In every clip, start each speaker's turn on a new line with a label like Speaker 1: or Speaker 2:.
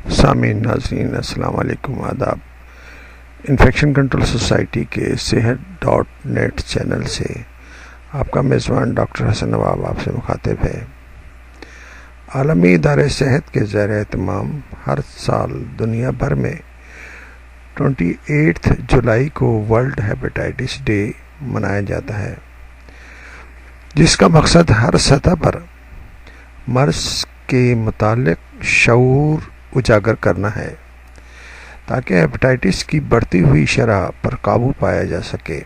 Speaker 1: سامعین ناظرین السلام علیکم، آداب۔ انفیکشن کنٹرول سوسائٹی کے صحت.نیٹ چینل سے آپ کا میزبان ڈاکٹر حسن نواب آپ سے مخاطب ہے۔ عالمی ادارہ صحت کے زیر اہتمام ہر سال دنیا بھر میں 28 جولائی کو ورلڈ ہیپاٹائٹس ڈے منایا جاتا ہے، جس کا مقصد ہر سطح پر مرض کے متعلق شعور اجاگر کرنا ہے تاکہ ہیپاٹائٹس کی بڑھتی ہوئی شرح پر قابو پایا جا سکے۔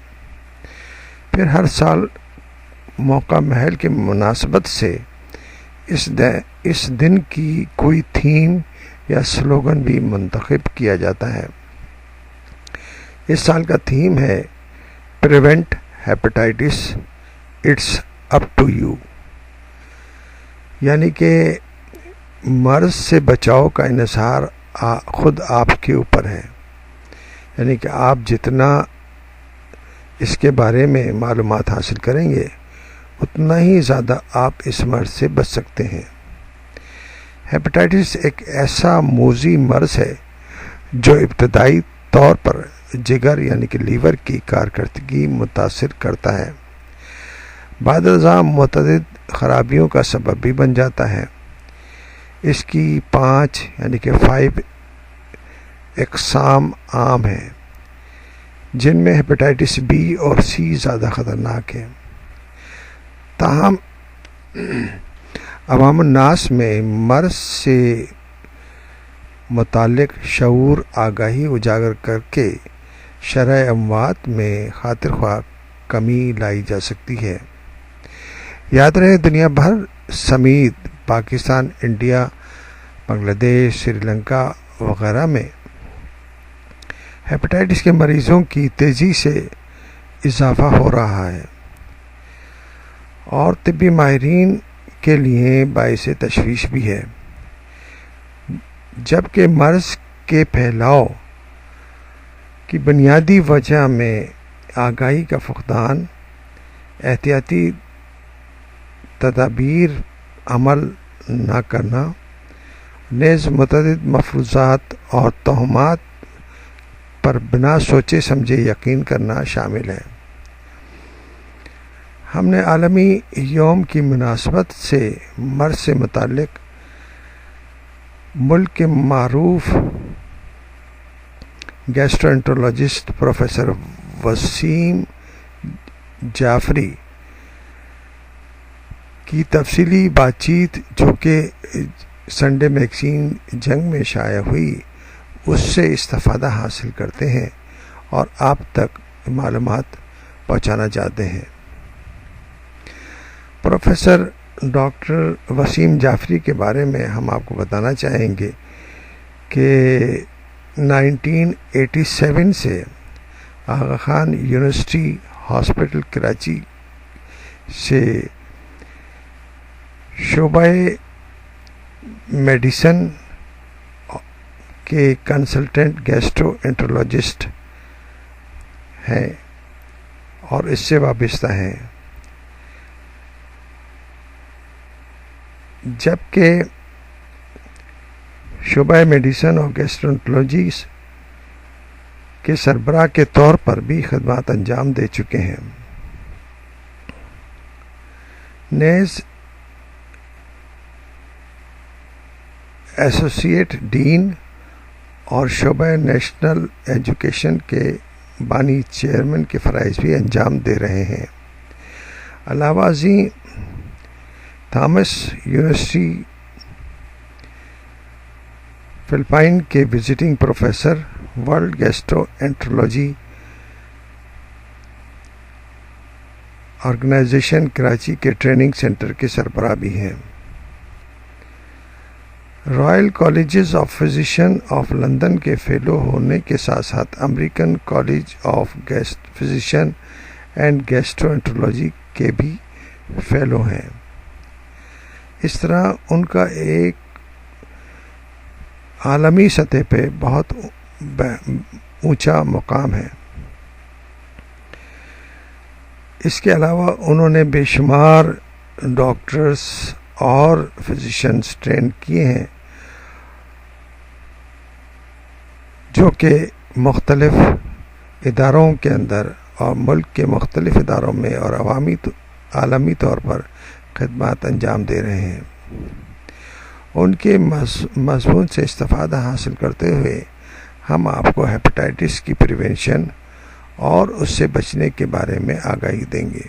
Speaker 1: پھر ہر سال موقع محل کی مناسبت سے اس دن کی کوئی تھیم یا سلوگن بھی منتخب کیا جاتا ہے۔ اس سال کا تھیم ہے prevent hepatitis it's up to you, یعنی کہ مرض سے بچاؤ کا انحصار خود آپ کے اوپر ہے، یعنی کہ آپ جتنا اس کے بارے میں معلومات حاصل کریں گے اتنا ہی زیادہ آپ اس مرض سے بچ سکتے ہیں۔ ہیپاٹائٹس ایک ایسا موذی مرض ہے جو ابتدائی طور پر جگر یعنی کہ لیور کی کارکردگی متاثر کرتا ہے، بعد ازاں متعدد خرابیوں کا سبب بھی بن جاتا ہے۔ اس کی 5 یعنی کہ 5 اقسام عام ہیں، جن میں ہیپاٹائٹس بی اور سی زیادہ خطرناک ہیں۔ تاہم عوام الناس میں مرض سے متعلق شعور آگاہی اجاگر کر کے شرح اموات میں خاطر خواہ کمی لائی جا سکتی ہے۔ یاد رہے، دنیا بھر سمیت پاکستان، انڈیا، بنگلہ دیش، سری لنکا وغیرہ میں ہیپاٹائٹس کے مریضوں کی تیزی سے اضافہ ہو رہا ہے اور طبی ماہرین کے لیے باعث تشویش بھی ہے، جبکہ مرض کے پھیلاؤ کی بنیادی وجہ میں آگاہی کا فقدان، احتیاطی تدابیر عمل نہ کرنا، نیز متعدد مفروضات اور توہمات پر بنا سوچے سمجھے یقین کرنا شامل ہے۔ ہم نے عالمی یوم کی مناسبت سے مرض سے متعلق ملک کے معروف گیسٹرو-انٹرولوجسٹ پروفیسر وسیم جعفری کی تفصیلی بات چیت، جو کہ سنڈے میگزین جنگ میں شائع ہوئی، اس سے استفادہ حاصل کرتے ہیں اور آپ تک معلومات پہنچانا چاہتے ہیں۔ پروفیسر ڈاکٹر وسیم جعفری کے بارے میں ہم آپ کو بتانا چاہیں گے کہ 1987 سے آغا خان یونیورسٹی ہاسپٹل کراچی سے شعبہ میڈیسن کے کنسلٹنٹ گیسٹرو انٹرولوجسٹ ہیں اور اس سے وابستہ ہیں، جبکہ شعبہ میڈیسن اور گیسٹرو انٹرولوجی کے سربراہ کے طور پر بھی خدمات انجام دے چکے ہیں۔ نیز ایسوسیٹ ڈین اور شعبہ نیشنل ایجوکیشن کے بانی چیئرمین کے فرائض بھی انجام دے رہے ہیں۔ علاوہ ازیں تھامس یونیورسٹی فلپائن کے visiting professor, world gastroenterology organization Karachi کے ٹریننگ سینٹر کے سربراہ بھی ہیں۔ Royal colleges of physician of London کے فیلو ہونے کے ساتھ ساتھ American college of physician and gastroenterology کے بھی فیلو ہیں۔ اس طرح ان کا ایک عالمی سطح پہ بہت اونچا مقام ہے۔ اس کے علاوہ انہوں نے بے شمار ڈاکٹرز اور فزیشنز ٹرین کیے ہیں جو کہ مختلف اداروں کے اندر اور ملک کے مختلف اداروں میں اور عالمی طور پر خدمات انجام دے رہے ہیں. ان کے مضمون سے استفادہ حاصل کرتے ہوئے ہم آپ کو ہیپاٹائٹس کی پریونشن اور اس سے بچنے کے بارے میں آگاہی دیں گے.